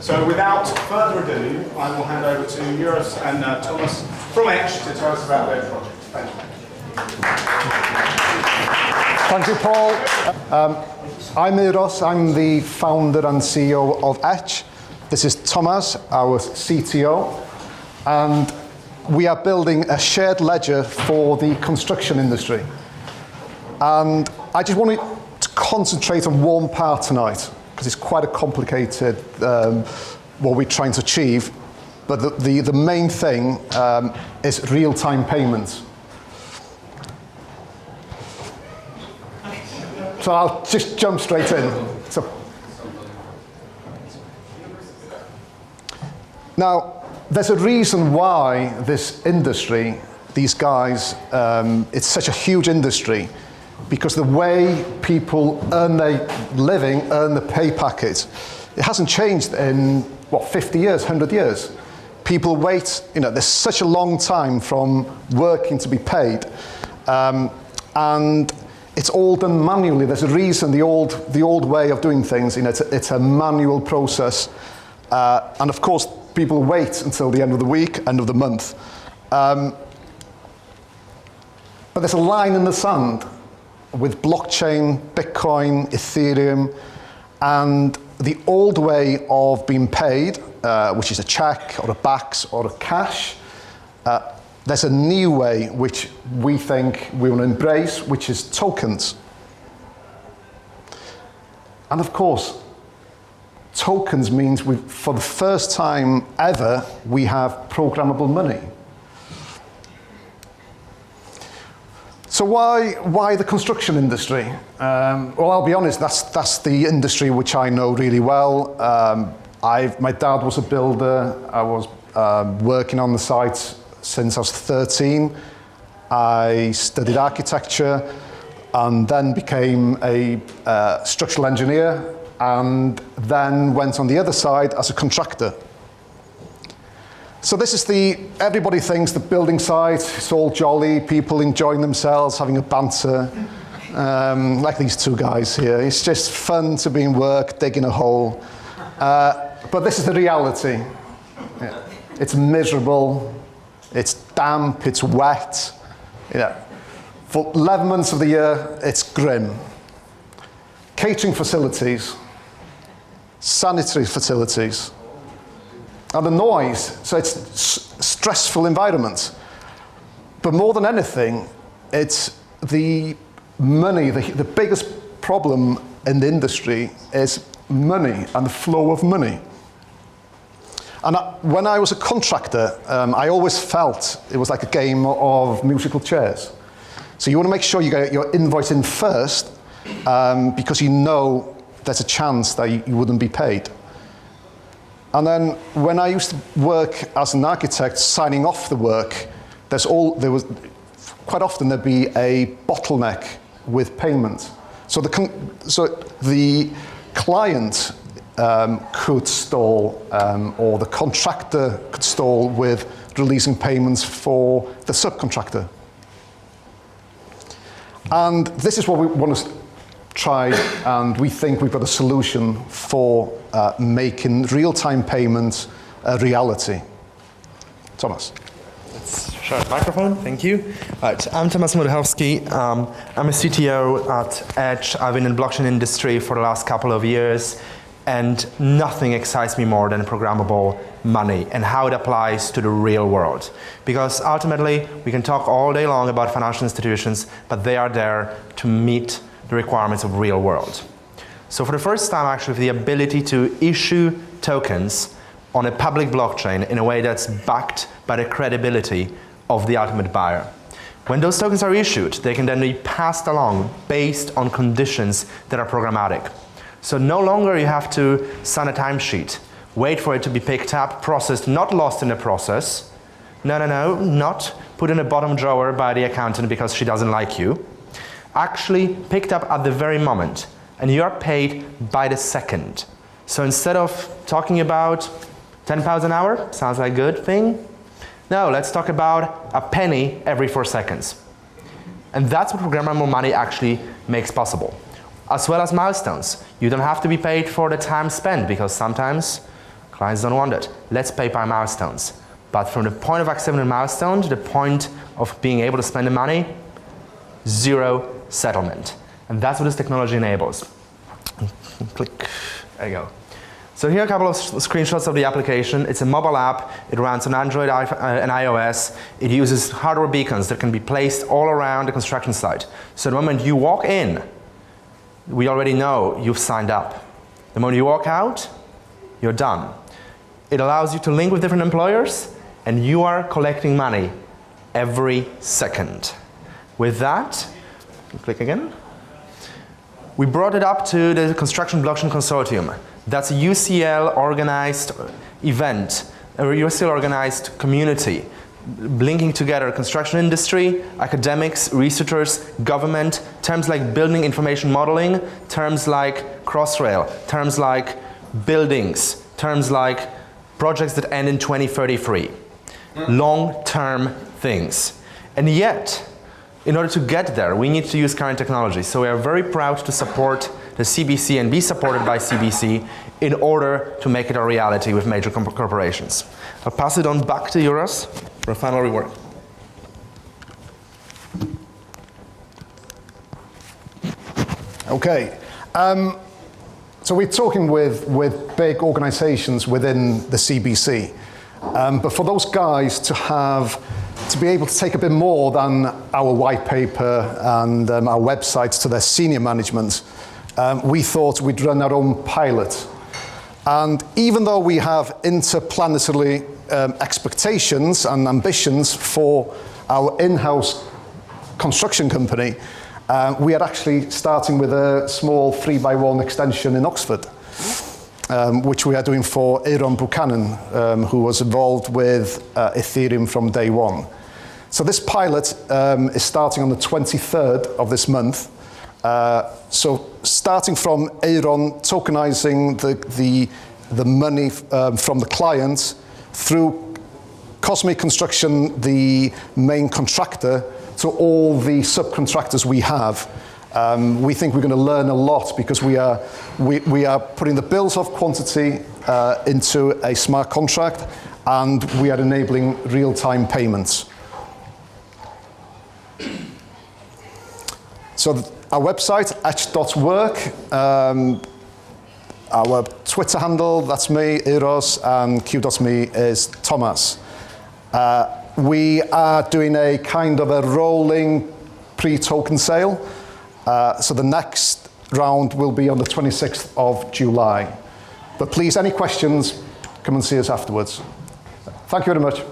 So without further ado, I will hand over to Eurus and Thomas from ETCH to tell us about their project. Thank you. Thank you, Paul. I'm Eurus. I'm the founder and CEO of ETCH. This is Thomas, our CTO. And we are building a shared ledger for the construction industry. And I just wanted to concentrate on one part tonight, because it's quite a complicated what we're trying to achieve. But the main thing is real-time payments. So I'll just jump straight in. Now, there's a reason why this industry, these guys, it's such a huge industry, because the way people earn their living, earn the pay packet, it hasn't changed in, 50 years, 100 years. People wait, there's such a long time from working to be paid. And it's all done manually. There's a reason the old way of doing things, it's a manual process. And of course, people wait until the end of the week, end of the month. But there's a line in the sand with blockchain, Bitcoin, Ethereum, and the old way of being paid, which is a check or a BACS or a cash. There's a new way which we think we want to embrace, which is tokens. And of course, tokens means for the first time ever, we have programmable money. So why the construction industry? Well, I'll be honest, that's the industry which I know really well. My dad was a builder. I was working on the sites since I was 13. I studied architecture and then became a structural engineer, and then went on the other side as a contractor. So this is everybody thinks the building site, it's all jolly, people enjoying themselves, having a banter, like these two guys here. It's just fun to be in work, digging a hole. But this is the reality. Yeah. It's miserable, it's damp, it's wet. For 11 months of the year, it's grim. Catering facilities, sanitary facilities, and the noise, so it's stressful environment. But more than anything, it's the money. The biggest problem in the industry is money and the flow of money. And when I was a contractor, I always felt it was like a game of musical chairs. So you want to make sure you get your invoice in first, because there's a chance that you wouldn't be paid. And then when I used to work as an architect, signing off the work, quite often there'd be a bottleneck with payment. So the client could stall, or the contractor could stall with releasing payments for the subcontractor. And this is what we want to try, and we think we've got a solution for making real-time payments a reality. Thomas. Let's share the microphone, thank you. Right, I'm Tomasz Murchowski. I'm a CTO at ETCH. I've been in the blockchain industry for the last couple of years, and nothing excites me more than programmable money and how it applies to the real world. Because ultimately, we can talk all day long about financial institutions, but they are there to meet the requirements of real world. So for the first time, actually, the ability to issue tokens on a public blockchain in a way that's backed by the credibility of the ultimate buyer. When those tokens are issued, they can then be passed along based on conditions that are programmatic. So no longer you have to sign a timesheet, wait for it to be picked up, processed, not lost in the process. No, not put in a bottom drawer by the accountant because she doesn't like you. Actually picked up at the very moment, and you are paid by the second. So instead of talking about 10 pounds an hour, sounds like a good thing. No, let's talk about a penny every 4 seconds. And that's what programmable money actually makes possible. As well as milestones. You don't have to be paid for the time spent, because sometimes Clients don't want it. Let's pay by milestones. But from the point of accepting a milestone to the point of being able to spend the money, zero settlement. And that's what this technology enables. Click, there you go. So here are a couple of screenshots of the application. It's a mobile app. It runs on Android and iOS. It uses hardware beacons that can be placed all around the construction site. So the moment you walk in, we already know you've signed up. The moment you walk out, you're done. It allows you to link with different employers, and you are collecting money every second. With that, click again. We brought it up to the Construction Blockchain Consortium. That's a UCL organized event, a UCL organized community, linking together construction industry, academics, researchers, government, terms like building information modeling, terms like Crossrail, terms like buildings, terms like projects that end in 2033. Long-term things. And yet, in order to get there, we need to use current technology. So we are very proud to support the CBC and be supported by CBC in order to make it a reality with major corporations. I'll pass it on back to Juros for a final reward. Okay. So we're talking with big organizations within the CBC. But for those guys to be able to take a bit more than our white paper and our websites to their senior management, we thought we'd run our own pilot. And even though we have interplanetary expectations and ambitions for our in-house construction company, we are actually starting with a small 3x1 extension in Oxford, which we are doing for Aaron Buchanan, who was involved with Ethereum from day one. So this pilot is starting on the 23rd of this month. So starting from Aaron tokenizing the money from the client through Cosmic Construction, the main contractor, to all the subcontractors we have. We think we're going to learn a lot because we are putting the bills of quantity into a smart contract, and we are enabling real-time payments. So our website, etch.work, our Twitter handle, that's me, Eros, and q.me is Thomas. We are doing a kind of a rolling pre-token sale. So the next round will be on the 26th of July. But please, any questions, come and see us afterwards. Thank you very much.